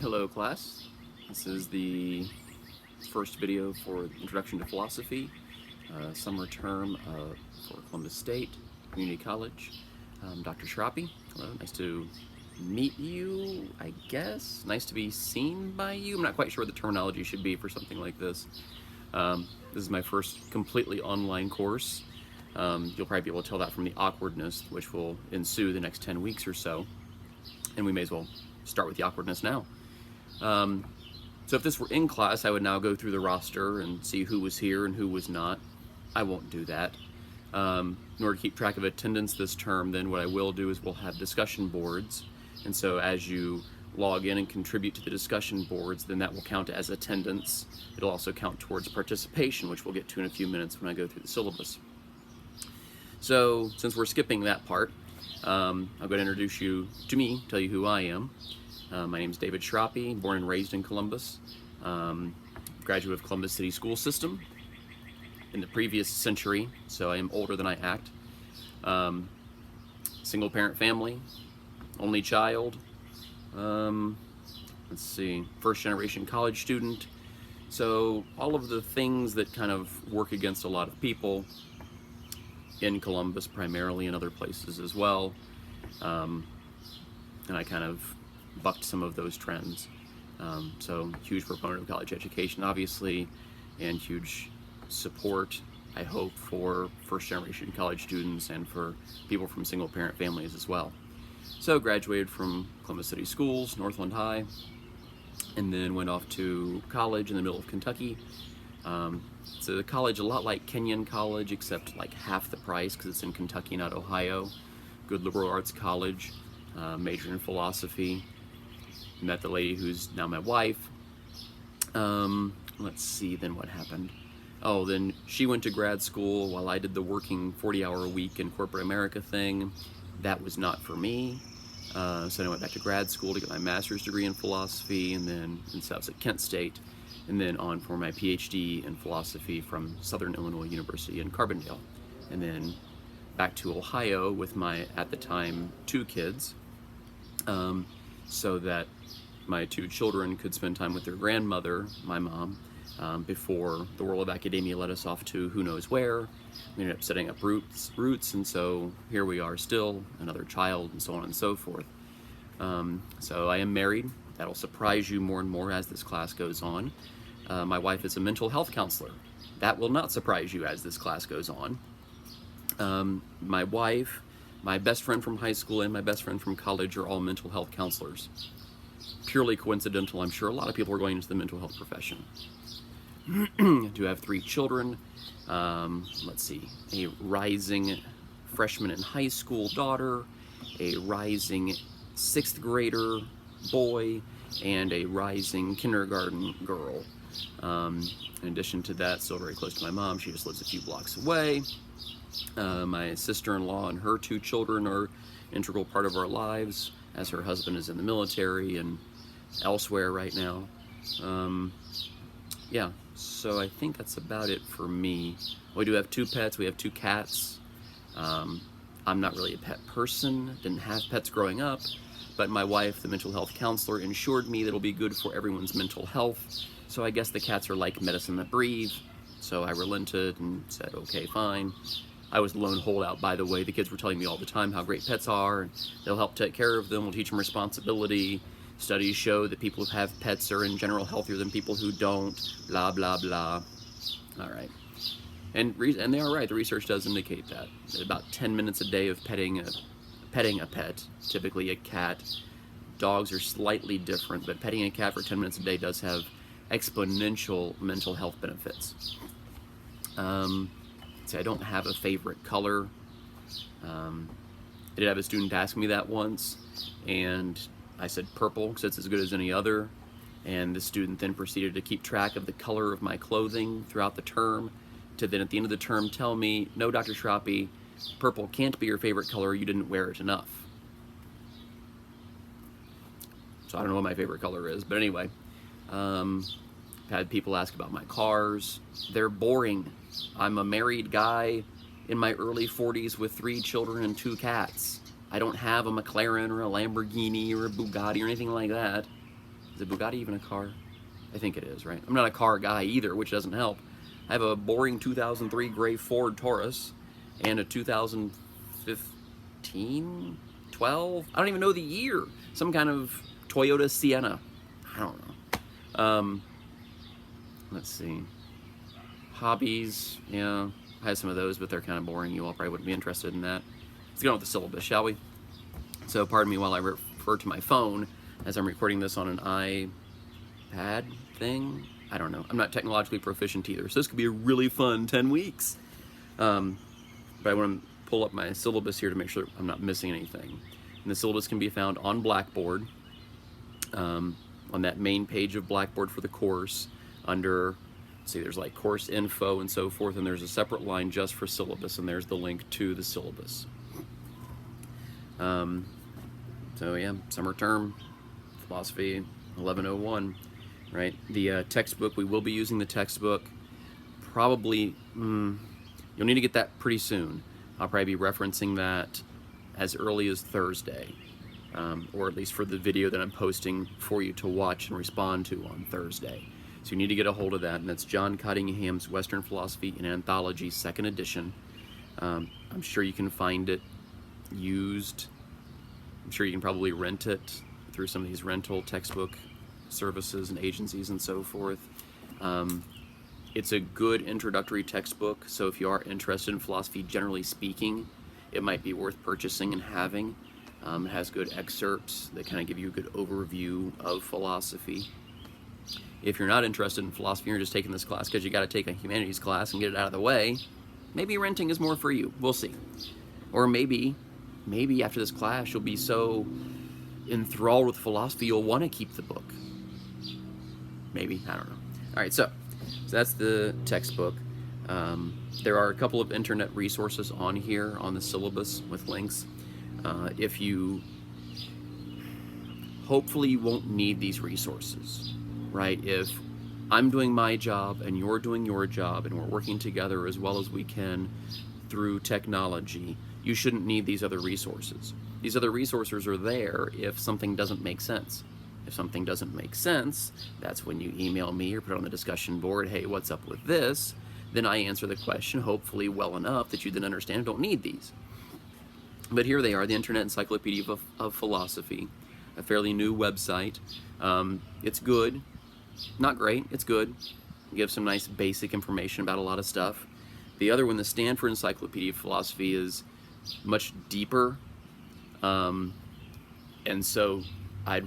Hello class, this is the first video for Introduction to Philosophy, summer term for Columbus State Community College. Dr. Schrappe, hello, nice to meet you, I guess. Nice to be seen by you. I'm not quite sure what the terminology should be for something like this. This is my first completely online course. You'll probably be able to tell that from the awkwardness which will ensue the next 10 weeks or so. And we may as well start with the awkwardness now. So if this were in class, I would now go through the roster and see who was here and who was not. I won't do that. In order to keep track of attendance this term, then what I will do is we'll have discussion boards. And so as you log in and contribute to the discussion boards, then that will count as attendance. It'll also count towards participation, which we'll get to in a few minutes when I go through the syllabus. So since we're skipping that part, I'm going to introduce you to me, tell you who I am. My name is David Schrappe, born and raised in Columbus, graduate of Columbus City School System in the previous century, so I am older than I act. Single parent family, only child, let's see, first generation college student. So all of the things that kind of work against a lot of people in Columbus primarily, and other places as well. And I kind of bucked some of those trends. So huge proponent of college education, obviously, and huge support, I hope, for first generation college students and for people from single parent families as well. So graduated from Columbus City Schools, Northland High, and then went off to college in the middle of Kentucky. It's a college a lot like Kenyon College, except like half the price because it's in Kentucky, not Ohio. Good liberal arts college, majored in philosophy. Met the lady who's now my wife. Let's see, then what happened? Oh, then she went to grad school while I did the working 40-hour-a-week in corporate America thing. That was not for me. So then I went back to grad school to get my master's degree in philosophy, and then I was at Kent State, and then on for my PhD in philosophy from Southern Illinois University in Carbondale, and then back to Ohio with my, at the time, 2 kids, so that my 2 children could spend time with their grandmother, my mom, before the world of academia led us off to who knows where. We ended up setting up roots, and so here we are still, another child, and so on and so forth. So I am married. That'll surprise you more and more as this class goes on. My wife is a mental health counselor. That will not surprise you as this class goes on. My wife, my best friend from high school, and my best friend from college are all mental health counselors. Purely coincidental, I'm sure a lot of people are going into the mental health profession. I do have 3 children. Let's see, a rising freshman in high school daughter, a rising 6th grader boy, and a rising kindergarten girl. In addition to that, still very close to my mom. She just lives a few blocks away. My sister-in-law and her 2 children are an integral part of our lives, as her husband is in the military and elsewhere right now. Yeah, so I think that's about it for me. We do have 2 pets. We have 2 cats. I'm not really a pet person, didn't have pets growing up, but my wife, the mental health counselor, ensured me that it'll be good for everyone's mental health. So I guess the cats are like medicine that breathe. So I relented and said, okay, fine. I was the lone holdout, by the way. The kids were telling me all the time how great pets are, and they'll help take care of them, we'll teach them responsibility. Studies show that people who have pets are in general healthier than people who don't, blah, blah, blah. All right. And they are right, the research does indicate that. About 10 minutes a day of petting a pet, typically a cat. Dogs are slightly different, but petting a cat for 10 minutes a day does have exponential mental health benefits. See, I don't have a favorite color. I did have a student ask me that once, and I said purple because it's as good as any other. And the student then proceeded to keep track of the color of my clothing throughout the term, to then at the end of the term tell me, no, Dr. Schrappe, purple can't be your favorite color, you didn't wear it enough. So I don't know what my favorite color is, but anyway. Had people ask about my cars. They're boring. I'm a married guy in my early 40s with 3 children and 2 cats. I don't have a McLaren or a Lamborghini or a Bugatti or anything like that. Is a Bugatti even a car? I think it is, right? I'm not a car guy either, which doesn't help. I have a boring 2003 gray Ford Taurus and a 2015, 12, I don't even know the year. Some kind of Toyota Sienna. I don't know. Let's see. Hobbies, yeah, I have some of those, but they're kind of boring. You all probably wouldn't be interested in that. Let's get on with the syllabus, shall we? So pardon me while I refer to my phone as I'm recording this on an iPad thing. I don't know. I'm not technologically proficient either, so this could be a really fun 10 weeks. But I want to pull up my syllabus here to make sure I'm not missing anything. And the syllabus can be found on Blackboard, on that main page of Blackboard for the course, under, let's see, there's like course info and so forth, and there's a separate line just for syllabus, and there's the link to the syllabus. So yeah, summer term, philosophy 1101, right? The textbook, we will be using the textbook. Probably, you'll need to get that pretty soon. I'll probably be referencing that as early as Thursday, or at least for the video that I'm posting for you to watch and respond to on Thursday. So you need to get a hold of that, and that's John Cottingham's Western Philosophy in Anthology, 2nd edition. I'm sure you can find it used. I'm sure you can probably rent it through some of these rental textbook services and agencies and so forth. It's a good introductory textbook, so if you are interested in philosophy, generally speaking, it might be worth purchasing and having. It has good excerpts that kind of give you a good overview of philosophy. If you're not interested in philosophy, you're just taking this class because you got to take a humanities class and get it out of the way, maybe renting is more for you. We'll see. Or maybe after this class, you'll be so enthralled with philosophy, you'll want to keep the book. Maybe, I don't know. All right, so that's the textbook. There are a couple of internet resources on here on the syllabus with links. If you, hopefully you won't need these resources, right? If I'm doing my job and you're doing your job and we're working together as well as we can through technology, you shouldn't need these other resources. These other resources are there if something doesn't make sense. If something doesn't make sense, that's when you email me or put it on the discussion board, hey, what's up with this? Then I answer the question, hopefully well enough that you then understand, don't need these. But here they are, the Internet Encyclopedia of Philosophy, a fairly new website. It's good, not great, it's good. It gives some nice basic information about a lot of stuff. The other one, the Stanford Encyclopedia of Philosophy, is much deeper, and so I'd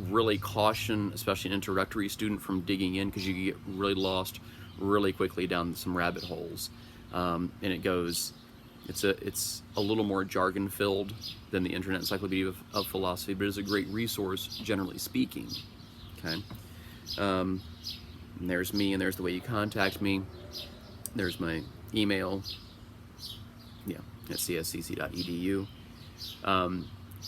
really caution, especially an introductory student, from digging in because you get really lost really quickly down some rabbit holes. And it goes, it's a little more jargon filled than the Internet Encyclopedia of Philosophy, but it's a great resource generally speaking. Okay, and there's me, and there's the way you contact me. There's my email, yeah, at cscc.edu.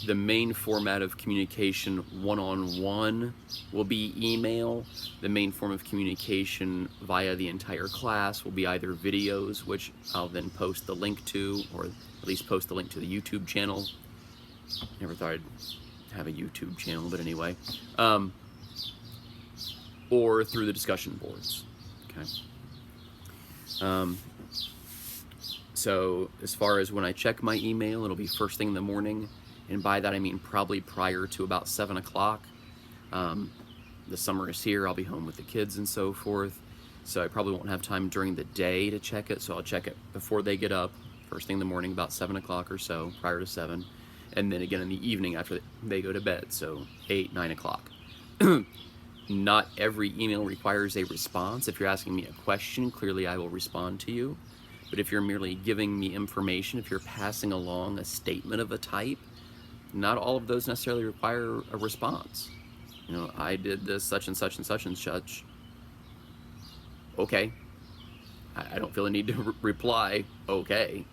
The main format of communication one-on-one will be email. The main form of communication via the entire class will be either videos, which I'll then post the link to, or at least post the link to the YouTube channel. Never thought I'd have a YouTube channel, but anyway. Or through the discussion boards, okay? So as far as when I check my email, it'll be first thing in the morning, and by that I mean probably prior to about 7 o'clock. The summer is here, I'll be home with the kids and so forth, so I probably won't have time during the day to check it, so I'll check it before they get up, first thing in the morning, about 7 o'clock or so, prior to 7, and then again in the evening after they go to bed, so 8, 9 o'clock. Not every email requires a response. If you're asking me a question, clearly I will respond to you. But if you're merely giving me information, if you're passing along a statement of a type, not all of those necessarily require a response. You know, I did this such and such and such and such. Okay. I don't feel the need to reply, okay.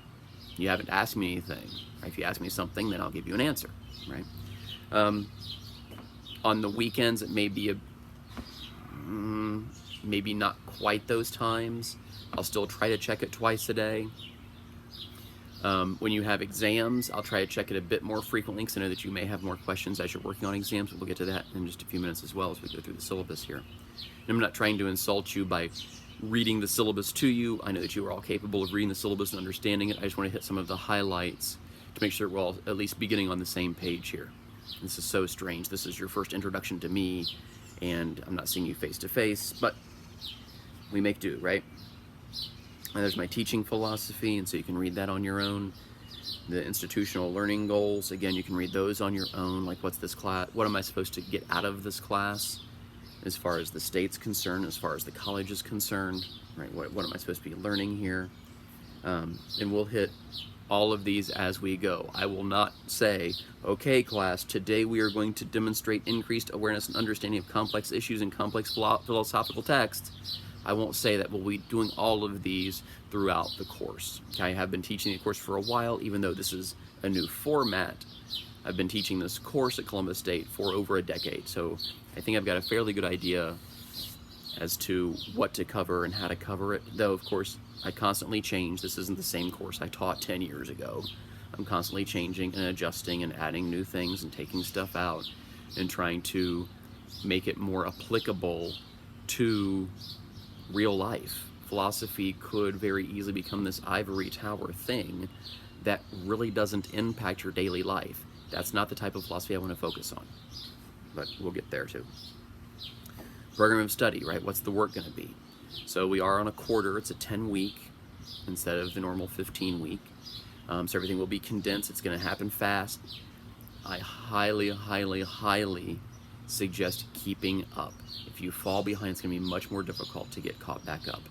You haven't asked me anything. Right? If you ask me something, then I'll give you an answer, right? On the weekends, it may be maybe not quite those times. I'll still try to check it twice a day. When you have exams, I'll try to check it a bit more frequently because I know that you may have more questions as you're working on exams. We'll get to that in just a few minutes as well as we go through the syllabus here. And I'm not trying to insult you by reading the syllabus to you. I know that you are all capable of reading the syllabus and understanding it. I just want to hit some of the highlights to make sure we're all at least beginning on the same page here. This is so strange. This is your first introduction to me, and I'm not seeing you face to face, but we make do, right? And there's my teaching philosophy, and so you can read that on your own. The institutional learning goals, again, you can read those on your own, like what's this class, what am I supposed to get out of this class as far as the state's concerned, as far as the college is concerned, right? What am I supposed to be learning here? And we'll hit all of these as we go. I will not say, okay class, today we are going to demonstrate increased awareness and understanding of complex issues and complex philosophical texts. I won't say that. We'll be doing all of these throughout the course. Okay, I have been teaching the course for a while, even though this is a new format. I've been teaching this course at Columbus State for over a decade, so I think I've got a fairly good idea as to what to cover and how to cover it, though of course I constantly change. This isn't the same course I taught 10 years ago. I'm constantly changing and adjusting and adding new things and taking stuff out and trying to make it more applicable to real life. Philosophy could very easily become this ivory tower thing that really doesn't impact your daily life. That's not the type of philosophy I want to focus on, but we'll get there too. Program of study, right? What's the work going to be? So we are on a quarter. It's a 10-week instead of the normal 15-week. So everything will be condensed. It's going to happen fast. I highly, highly, highly suggest keeping up. If you fall behind, it's going to be much more difficult to get caught back up.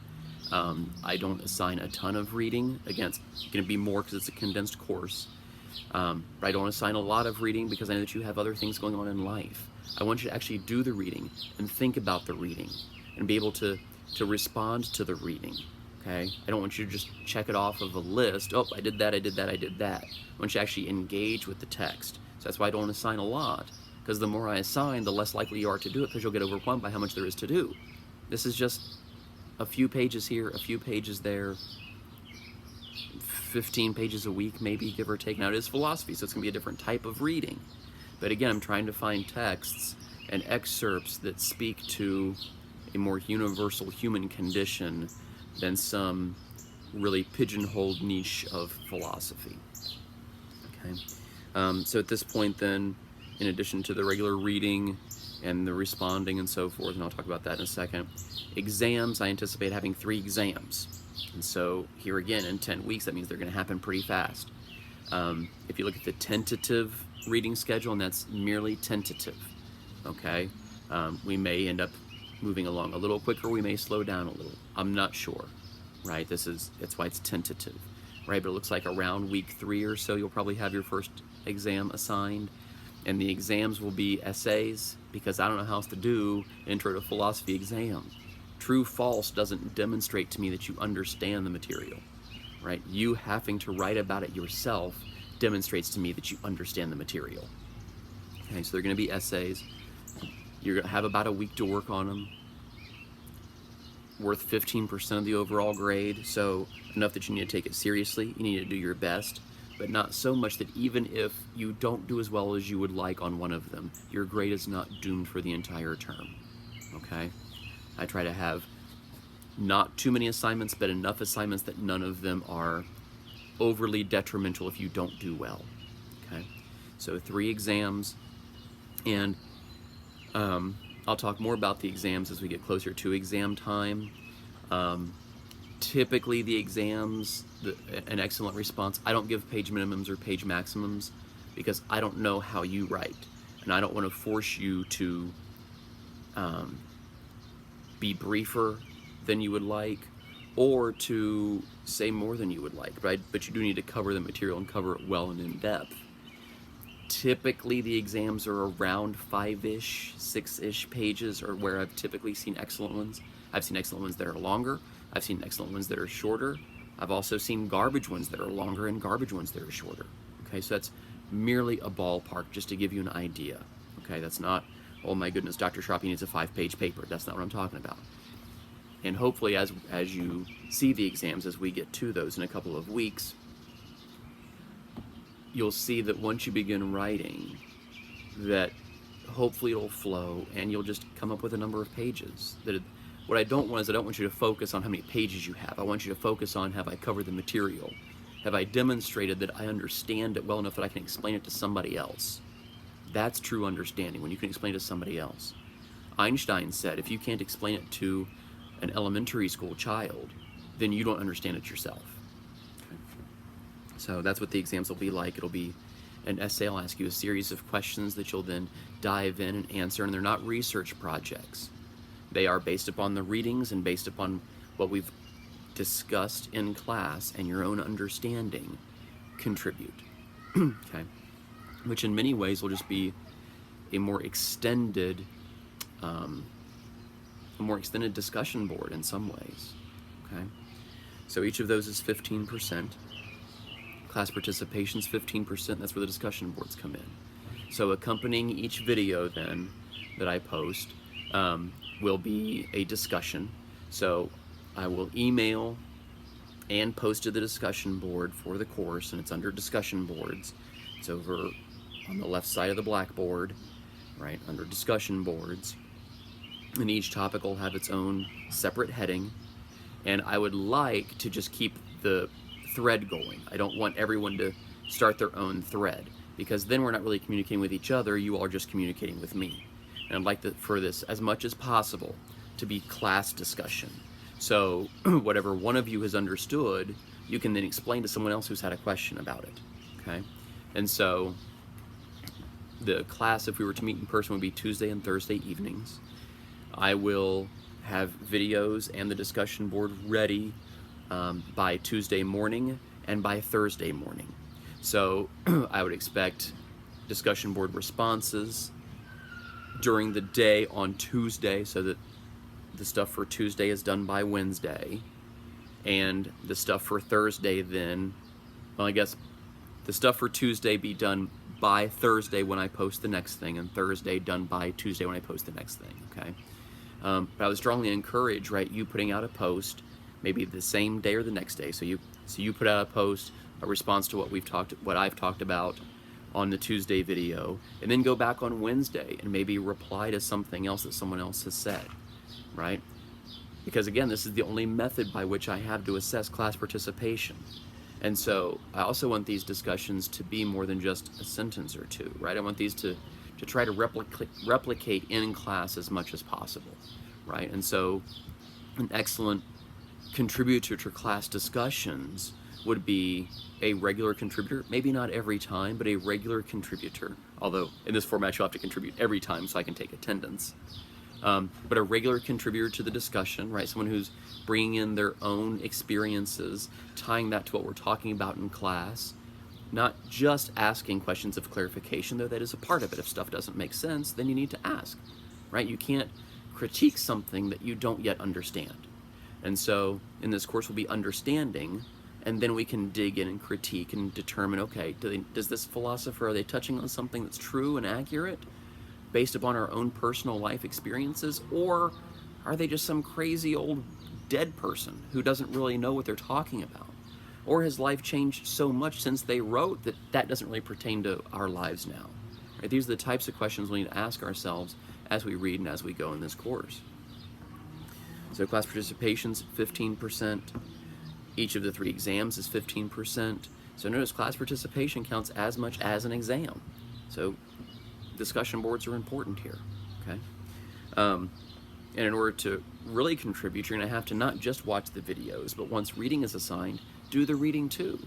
I don't assign a ton of reading. Again, it's going to be more because it's a condensed course. But I don't assign a lot of reading because I know that you have other things going on in life. I want you to actually do the reading and think about the reading and be able to respond to the reading. Okay? I don't want you to just check it off of a list. Oh, I did that, I did that, I did that. I want you to actually engage with the text. So that's why I don't assign a lot, because the more I assign, the less likely you are to do it, because you'll get overwhelmed by how much there is to do. This is just a few pages here, a few pages there, 15 pages a week, maybe, give or take. Now, it is philosophy, so it's going to be a different type of reading. But again, I'm trying to find texts and excerpts that speak to a more universal human condition than some really pigeonholed niche of philosophy. Okay. So at this point then, in addition to the regular reading and the responding and so forth, and I'll talk about that in a second, exams, I anticipate having 3 exams. And so here again, in 10 weeks, that means they're going to happen pretty fast. If you look at the tentative reading schedule, and that's merely tentative, okay? We may end up moving along a little quicker, we may slow down a little. I'm not sure, right? That's why it's tentative, right? But it looks like around week 3 or so, you'll probably have your first exam assigned. And the exams will be essays, because I don't know how else to do intro to philosophy exam. True false doesn't demonstrate to me that you understand the material, right? You having to write about it yourself demonstrates to me that you understand the material. Okay, so they're going to be essays. You're going to have about a week to work on them. Worth 15% of the overall grade, so enough that you need to take it seriously. You need to do your best, but not so much that even if you don't do as well as you would like on one of them, your grade is not doomed for the entire term, okay? I try to have not too many assignments, but enough assignments that none of them are overly detrimental if you don't do well, okay? So 3 exams, and I'll talk more about the exams as we get closer to exam time. Typically the exams, an excellent response, I don't give page minimums or page maximums because I don't know how you write, and I don't want to force you to be briefer than you would like or to say more than you would like, right? But you do need to cover the material and cover it well and in depth. Typically the exams are around 5-ish, 6-ish pages, or where I've typically seen excellent ones. I've seen excellent ones that are longer. I've seen excellent ones that are shorter. I've also seen garbage ones that are longer and garbage ones that are shorter. Okay, so that's merely a ballpark just to give you an idea. Okay, that's not, oh my goodness, Dr. Schrappe needs a 5-page paper. That's not what I'm talking about. And hopefully as you see the exams, as we get to those in a couple of weeks, you'll see that once you begin writing, that hopefully it'll flow and you'll just come up with a number of pages. What I don't want is I don't want you to focus on how many pages you have. I want you to focus on, have I covered the material? Have I demonstrated that I understand it well enough that I can explain it to somebody else? That's true understanding, when you can explain it to somebody else. Einstein said, if you can't explain it to an elementary school child, then you don't understand it yourself. Okay. So that's what the exams will be like. It'll be an essay. I'll ask you a series of questions that you'll then dive in and answer, and they're not research projects. They are based upon the readings and based upon what we've discussed in class, and your own understanding contribute. Okay, which in many ways will just be a more extended discussion board in some ways. Okay, so each of those is 15%. Class participation's 15%. That's where the discussion boards come in. So accompanying each video then that I post will be a discussion. So I will email and post to the discussion board for the course, and it's under discussion boards. It's over on the left side of the blackboard, right, under discussion boards. And each topic will have its own separate heading. And I would like to just keep the thread going. I don't want everyone to start their own thread, because then we're not really communicating with each other. You all are just communicating with me. And I'd like for this, as much as possible, to be class discussion. So whatever one of you has understood, you can then explain to someone else who's had a question about it. Okay? And so the class, if we were to meet in person, would be Tuesday and Thursday evenings. I will have videos and the discussion board ready by Tuesday morning and by Thursday morning. So I would expect discussion board responses during the day on Tuesday, so that the stuff for Tuesday is done by Wednesday, and the stuff for Thursday then, well, I guess the stuff for Tuesday be done by Thursday when I post the next thing, and Thursday done by Tuesday when I post the next thing, okay? But I would strongly encourage, right, you putting out a post maybe the same day or the next day. So you put out a post, a response to what I've talked about on the Tuesday video, and then go back on Wednesday and maybe reply to something else that someone else has said, right? Because again, this is the only method by which I have to assess class participation. And so I also want these discussions to be more than just a sentence or two, right? I want these to try to replicate in class as much as possible, right? And so an excellent contributor to class discussions would be a regular contributor, maybe not every time, but a regular contributor. Although in this format you'll have to contribute every time so I can take attendance. But a regular contributor to the discussion, right? Someone who's bringing in their own experiences, tying that to what we're talking about in class, not just asking questions of clarification, though that is a part of it. If stuff doesn't make sense, then you need to ask, right? You can't critique something that you don't yet understand. And so in this course will be understanding, and then we can dig in and critique and determine, okay, does this philosopher, are they touching on something that's true and accurate based upon our own personal life experiences, or are they just some crazy old dead person who doesn't really know what they're talking about? Or has life changed so much since they wrote that that doesn't really pertain to our lives now? Right? These are the types of questions we need to ask ourselves as we read and as we go in this course. So class participation's 15%. Each of the 3 exams is 15%. So notice class participation counts as much as an exam. So discussion boards are important here, okay? And in order to really contribute, you're gonna have to not just watch the videos, but once reading is assigned, do the reading too,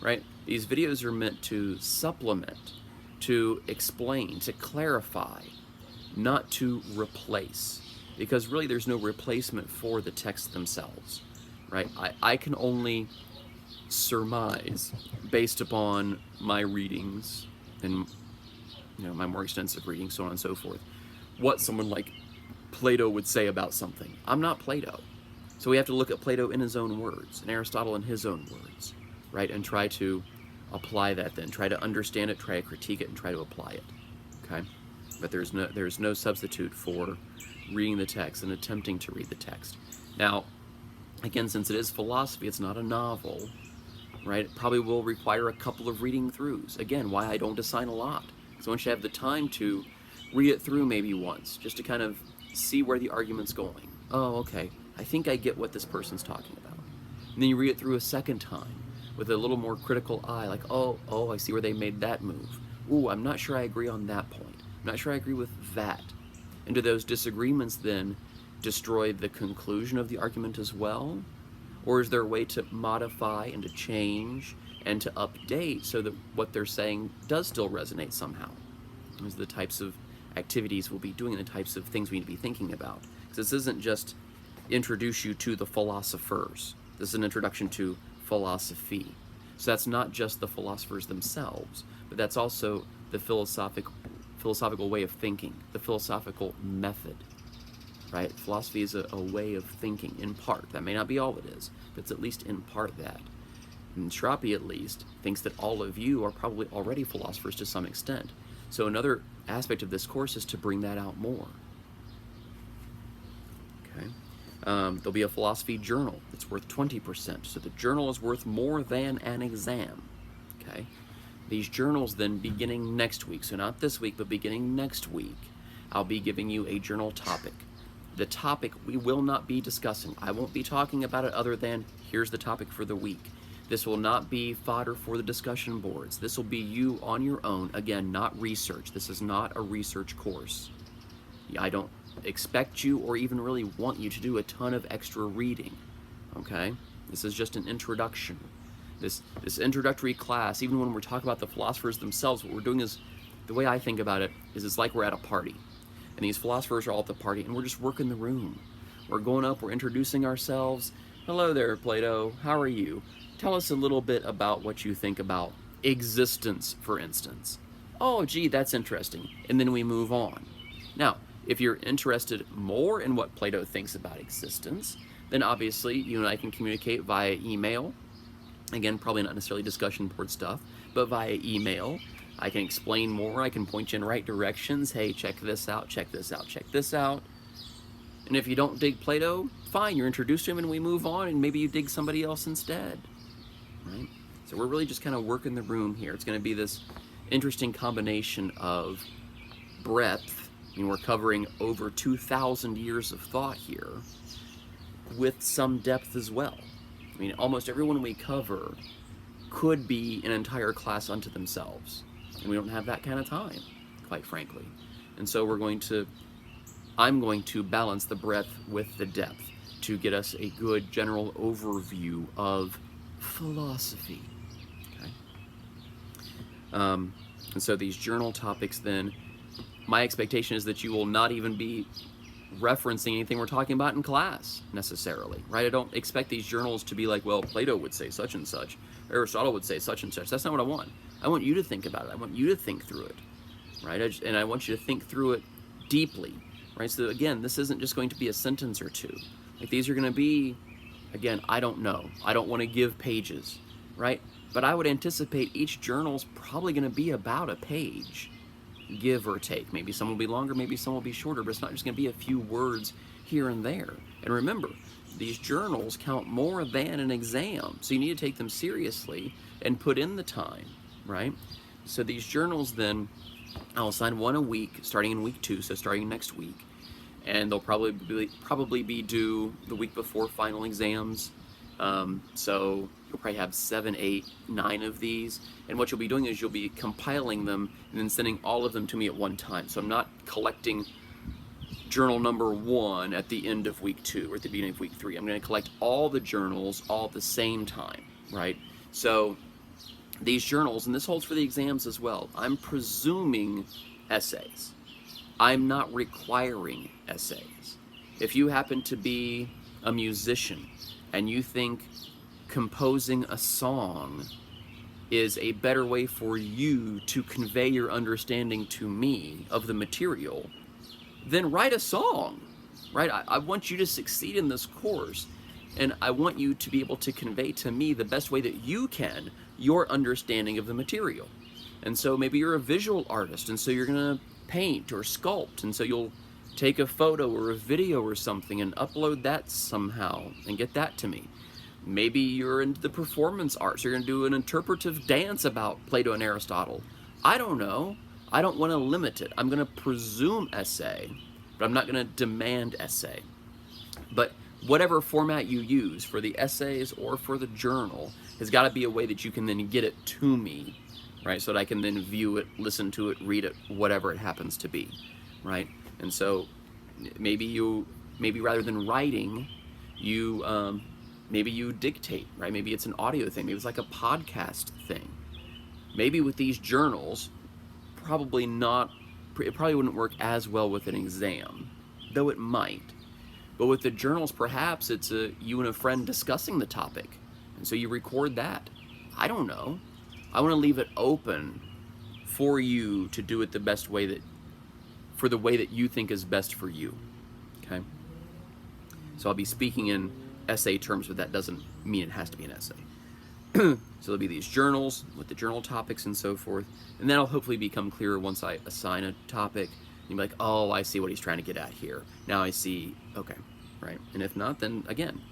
right? These videos are meant to supplement, to explain, to clarify, not to replace, because really there's no replacement for the texts themselves, right? I can only surmise based upon my readings and my more extensive reading, so on and so forth, what someone like Plato would say about something. I'm not Plato. So we have to look at Plato in his own words, and Aristotle in his own words, right? And try to apply that then, try to understand it, try to critique it, and try to apply it, okay? But there's no substitute for reading the text and attempting to read the text. Now, again, since it is philosophy, it's not a novel, right? It probably will require a couple of reading throughs. Again, why I don't assign a lot. So once you have the time to read it through maybe once, just to kind of see where the argument's going. Oh, okay, I think I get what this person's talking about. And then you read it through a second time with a little more critical eye, like, oh, I see where they made that move. Ooh, I'm not sure I agree on that point. I'm not sure I agree with that. And do those disagreements then destroy the conclusion of the argument as well? Or is there a way to modify and to change and to update so that what they're saying does still resonate somehow? Those are the types of activities we'll be doing and the types of things we need to be thinking about. Because this isn't just introduce you to the philosophers. This is an introduction to philosophy. So that's not just the philosophers themselves, but that's also the philosophical way of thinking, the philosophical method, right? Philosophy is a way of thinking, in part. That may not be all it is, but it's at least in part that. And Schrappe, at least, thinks that all of you are probably already philosophers to some extent. So another aspect of this course is to bring that out more. Okay. There'll be a philosophy journal that's worth 20%. So the journal is worth more than an exam. Okay. These journals then, beginning next week, so not this week, but beginning next week, I'll be giving you a journal topic. The topic we will not be discussing. I won't be talking about it other than, here's the topic for the week. This will not be fodder for the discussion boards. This will be you on your own. Again, not research. This is not a research course. I don't expect you or even really want you to do a ton of extra reading, okay? This is just an introduction. This introductory class, even when we're talking about the philosophers themselves, what we're doing is, the way I think about it, is it's like we're at a party. And these philosophers are all at the party, and we're just working the room. We're going up, we're introducing ourselves. Hello there, Plato. How are you? Tell us a little bit about what you think about existence, for instance. Oh, gee, that's interesting. And then we move on. Now, if you're interested more in what Plato thinks about existence, then obviously you and I can communicate via email. Again, probably not necessarily discussion board stuff, but via email. I can explain more, I can point you in right directions. Hey, check this out, check this out, check this out. And if you don't dig Plato, fine, you're introduced to him and we move on, and maybe you dig somebody else instead, right? So we're really just kind of working the room here. It's going to be this interesting combination of breadth. I mean, we're covering over 2,000 years of thought here, with some depth as well. I mean, almost everyone we cover could be an entire class unto themselves. And we don't have that kind of time, quite frankly. And so I'm going to balance the breadth with the depth to get us a good general overview of philosophy. Okay? And so these journal topics then, my expectation is that you will not even be referencing anything we're talking about in class, necessarily, right? I don't expect these journals to be like, well, Plato would say such and such, Aristotle would say such and such. That's not what I want. I want you to think about it. I want you to think through it, right? And I want you to think through it deeply, right? So again, this isn't just going to be a sentence or two. Like, these are going to be, again, I don't know. I don't want to give pages, right? But I would anticipate each journal's probably going to be about a page, give or take. Maybe some will be longer, maybe some will be shorter, but it's not just going to be a few words here and there. And remember, these journals count more than an exam, so you need to take them seriously and put in the time, right? So these journals then, I'll assign one a week, starting in week 2, so starting next week, and they'll probably be due the week before final exams. So you'll probably have 7, 8, 9 of these, and what you'll be doing is you'll be compiling them and then sending all of them to me at one time. So I'm not collecting journal number 1 at the end of week 2 or at the beginning of week 3. I'm going to collect all the journals all at the same time, right? So these journals, and this holds for the exams as well, I'm presuming essays. I'm not requiring essays. If you happen to be a musician and you think composing a song is a better way for you to convey your understanding to me of the material, then write a song, right? I want you to succeed in this course, and I want you to be able to convey to me the best way that you can your understanding of the material. And so maybe you're a visual artist, and so you're gonna paint or sculpt, and so you'll take a photo or a video or something and upload that somehow and get that to me. Maybe you're into the performance arts. You're going to do an interpretive dance about Plato and Aristotle. I don't know. I don't want to limit it. I'm going to presume essay, but I'm not going to demand essay. But whatever format you use for the essays or for the journal has got to be a way that you can then get it to me, right? So that I can then view it, listen to it, read it, whatever it happens to be, right? And so maybe rather than writing, maybe you dictate, right? Maybe it's an audio thing. Maybe it's like a podcast thing. Maybe with these journals, it probably wouldn't work as well with an exam, though it might. But with the journals, perhaps it's you and a friend discussing the topic. And so you record that. I don't know. I want to leave it open for you to do it the best way for the way that you think is best for you. Okay? So I'll be speaking in essay terms, but that doesn't mean it has to be an essay. So there'll be these journals with the journal topics and so forth. And that'll hopefully become clearer once I assign a topic. You'll be like, oh, I see what he's trying to get at here. Now I see, okay, right? And if not, then again,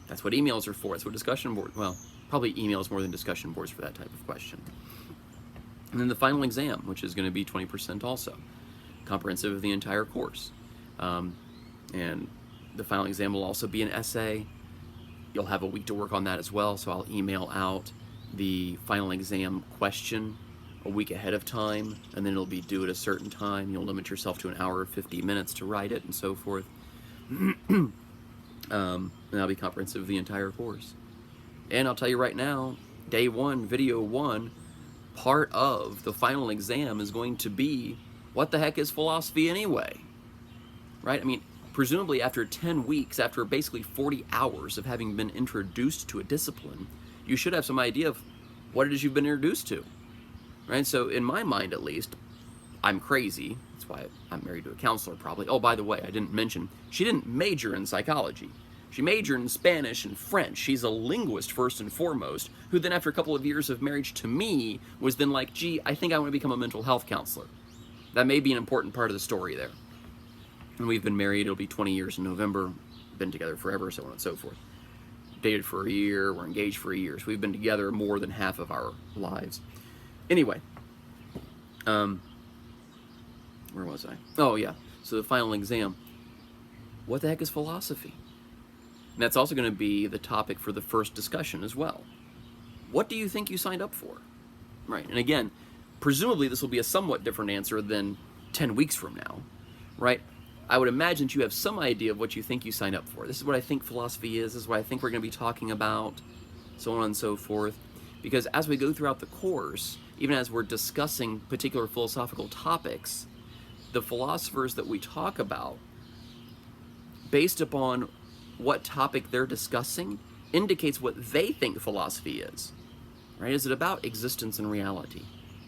that's what emails are for. That's what discussion boards, well, probably emails more than discussion boards for that type of question. And then the final exam, which is going to be 20% also, comprehensive of the entire course. And the final exam will also be an essay. You'll have a week to work on that as well, so I'll email out the final exam question a week ahead of time, and then it'll be due at a certain time. You'll limit yourself to an hour or 50 minutes to write it and so forth. And that'll be comprehensive of the entire course. And I'll tell you right now, day one, video one, part of the final exam is going to be, what the heck is philosophy anyway? Right? I mean, presumably after 10 weeks, after basically 40 hours of having been introduced to a discipline, you should have some idea of what it is you've been introduced to. Right? So in my mind, at least, I'm crazy. That's why I'm married to a counselor, probably. Oh, by the way, I didn't mention, she didn't major in psychology. She majored in Spanish and French. She's a linguist, first and foremost, who then after a couple of years of marriage to me, was then like, gee, I think I want to become a mental health counselor. That may be an important part of the story there. And we've been married, it'll be 20 years in November, been together forever, so on and so forth. Dated for a year, we're engaged for a year, so we've been together more than half of our lives. Anyway, where was I? Oh yeah, so the final exam. What the heck is philosophy? And that's also going to be the topic for the first discussion as well. What do you think you signed up for? Right, and again, presumably this will be a somewhat different answer than 10 weeks from now, right? I would imagine that you have some idea of what you think you signed up for. This is what I think philosophy is. This is what I think we're going to be talking about, so on and so forth. Because as we go throughout the course, even as we're discussing particular philosophical topics, the philosophers that we talk about, based upon what topic they're discussing, indicates what they think philosophy is. Right? Is it about existence and reality?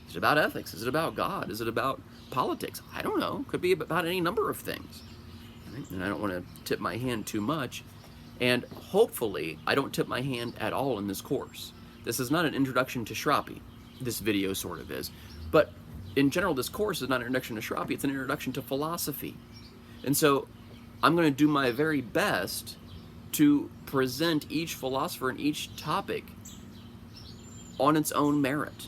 Is it about ethics? Is it about God? Is it about politics? I don't know. Could be about any number of things. Right? And I don't want to tip my hand too much. And hopefully, I don't tip my hand at all in this course. This is not an introduction to Schrappe. This video sort of is. But in general, this course is not an introduction to Schrappe. It's an introduction to philosophy. And so I'm going to do my very best to present each philosopher and each topic on its own merit.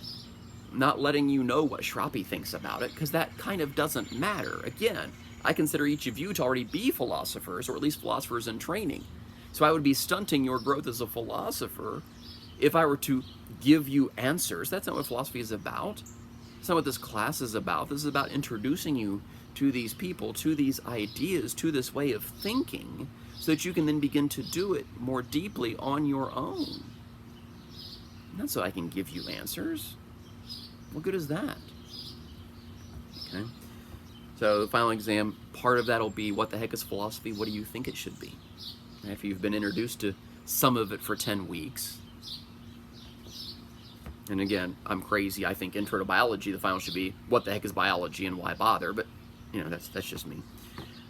Not letting you know what Schrappe thinks about it, because that kind of doesn't matter. Again, I consider each of you to already be philosophers, or at least philosophers in training. So I would be stunting your growth as a philosopher if I were to give you answers. That's not what philosophy is about. That's not what this class is about. This is about introducing you to these people, to these ideas, to this way of thinking, so that you can then begin to do it more deeply on your own. Not so I can give you answers. What good is that? Okay. So the final exam, part of that will be, what the heck is philosophy? What do you think it should be? After you've been introduced to some of it for 10 weeks. And again, I'm crazy. I think intro to biology, the final should be, what the heck is biology and why bother? But, you know, that's just me.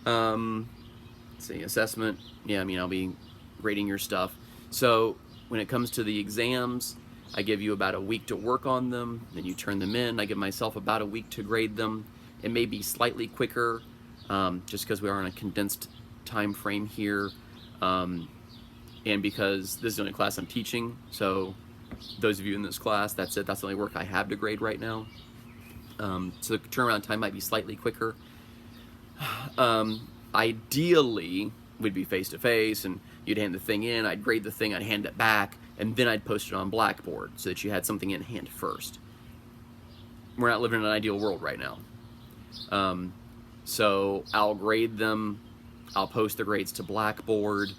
Let's see, assessment. Yeah, I mean, I'll be grading your stuff. So when it comes to the exams, I give you about a week to work on them, then you turn them in. I give myself about a week to grade them. It may be slightly quicker, just because we are on a condensed time frame here. and because this is the only class I'm teaching, so those of you in this class, that's it. That's the only work I have to grade right now. So the turnaround time might be slightly quicker. Ideally, we'd be face-to-face, and you'd hand the thing in, I'd grade the thing, I'd hand it back, and then I'd post it on Blackboard so that you had something in hand first. We're not living in an ideal world right now. So I'll grade them, I'll post the grades to Blackboard.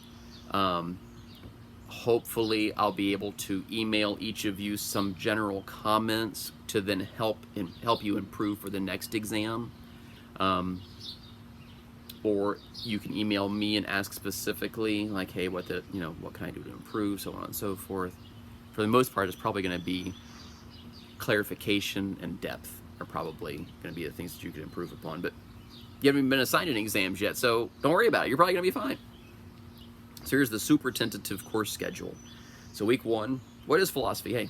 Hopefully I'll be able to email each of you some general comments to then help you improve for the next exam. Or you can email me and ask specifically, like, hey, what can I do to improve, so on and so forth. For the most part, it's probably going to be clarification and depth are probably going to be the things that you could improve upon. But you haven't even been assigned any exams yet, so don't worry about it. You're probably going to be fine. So here's the super tentative course schedule. So week 1, what is philosophy? Hey,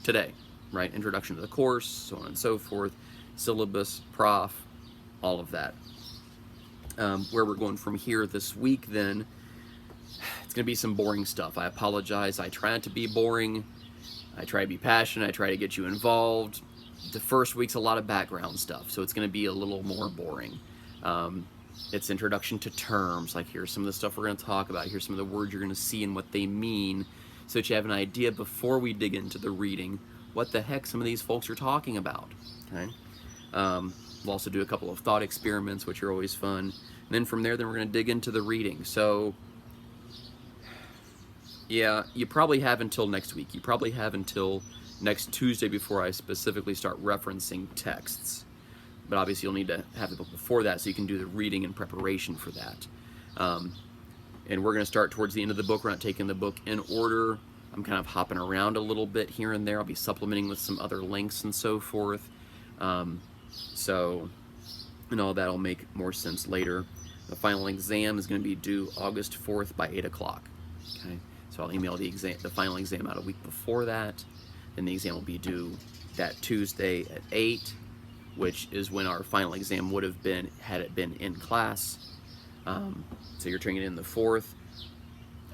today, right? Introduction to the course, so on and so forth, syllabus, prof, all of that. Where we're going from here this week, then, it's going to be some boring stuff. I apologize. I try not to be boring. I try to be passionate. I try to get you involved. The first week's a lot of background stuff, so it's going to be a little more boring. It's introduction to terms, like here's some of the stuff we're going to talk about, here's some of the words you're going to see and what they mean, so that you have an idea before we dig into the reading what the heck some of these folks are talking about. Okay. We'll also do a couple of thought experiments, which are always fun. And then from there, we're going to dig into the reading. So, yeah, you probably have until next week. You probably have until next Tuesday before I specifically start referencing texts. But obviously, you'll need to have the book before that so you can do the reading in preparation for that. And we're going to start towards the end of the book. We're not taking the book in order. I'm kind of hopping around a little bit here and there. I'll be supplementing with some other links and so forth. And all that'll make more sense later. The final exam is going to be due August 4th by 8 o'clock. Okay, so I'll email the final exam out a week before that. Then the exam will be due that Tuesday at 8, which is when our final exam would have been had it been in class. So you're turning it in the 4th.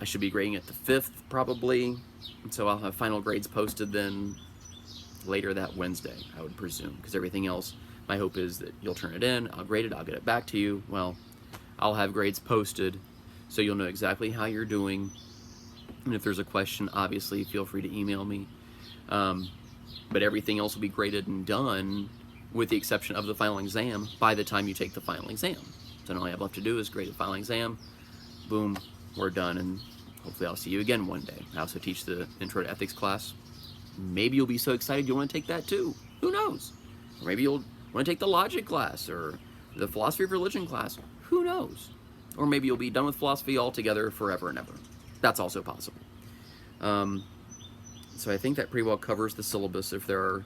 I should be grading it the 5th probably. And so I'll have final grades posted then later that Wednesday, I would presume, because everything else, my hope is that you'll turn it in, I'll grade it, I'll get it back to you. Well, I'll have grades posted so you'll know exactly how you're doing. And if there's a question, obviously feel free to email me. But everything else will be graded and done with the exception of the final exam by the time you take the final exam. So all I have left to do is grade the final exam, boom, we're done, and hopefully I'll see you again one day. I also teach the Intro to Ethics class. Maybe you'll be so excited you'll want to take that too. Who knows? Or maybe you'll want to take the logic class or the philosophy of religion class. Who knows? Or maybe you'll be done with philosophy altogether forever and ever. That's also possible. So I think that pretty well covers the syllabus. If there are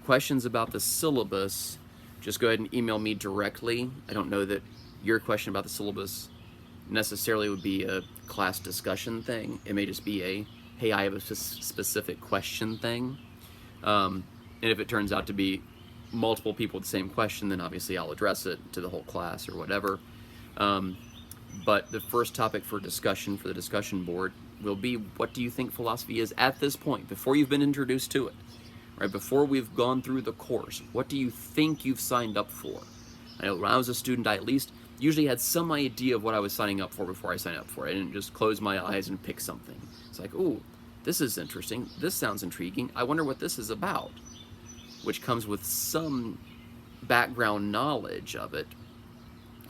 questions about the syllabus, just go ahead and email me directly. I don't know that your question about the syllabus necessarily would be a class discussion thing. It may just be a, hey, I have a specific question thing. And if it turns out to be multiple people with the same question, then obviously I'll address it to the whole class or whatever. But the first topic for discussion for the discussion board will be, what do you think philosophy is at this point, before you've been introduced to it, right? Before we've gone through the course, what do you think you've signed up for? I know when I was a student, I at least usually had some idea of what I was signing up for before I signed up for it. I didn't just close my eyes and pick something. It's like, ooh, this is interesting. This sounds intriguing. I wonder what this is about, which comes with some background knowledge of it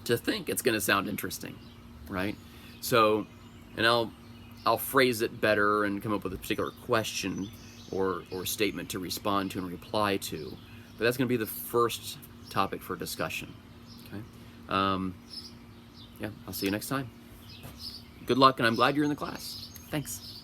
to think it's going to sound interesting, right? So, and I'll phrase it better and come up with a particular question or statement to respond to and reply to. But that's going to be the first topic for discussion. Okay. Yeah, I'll see you next time. Good luck, and I'm glad you're in the class. Thanks.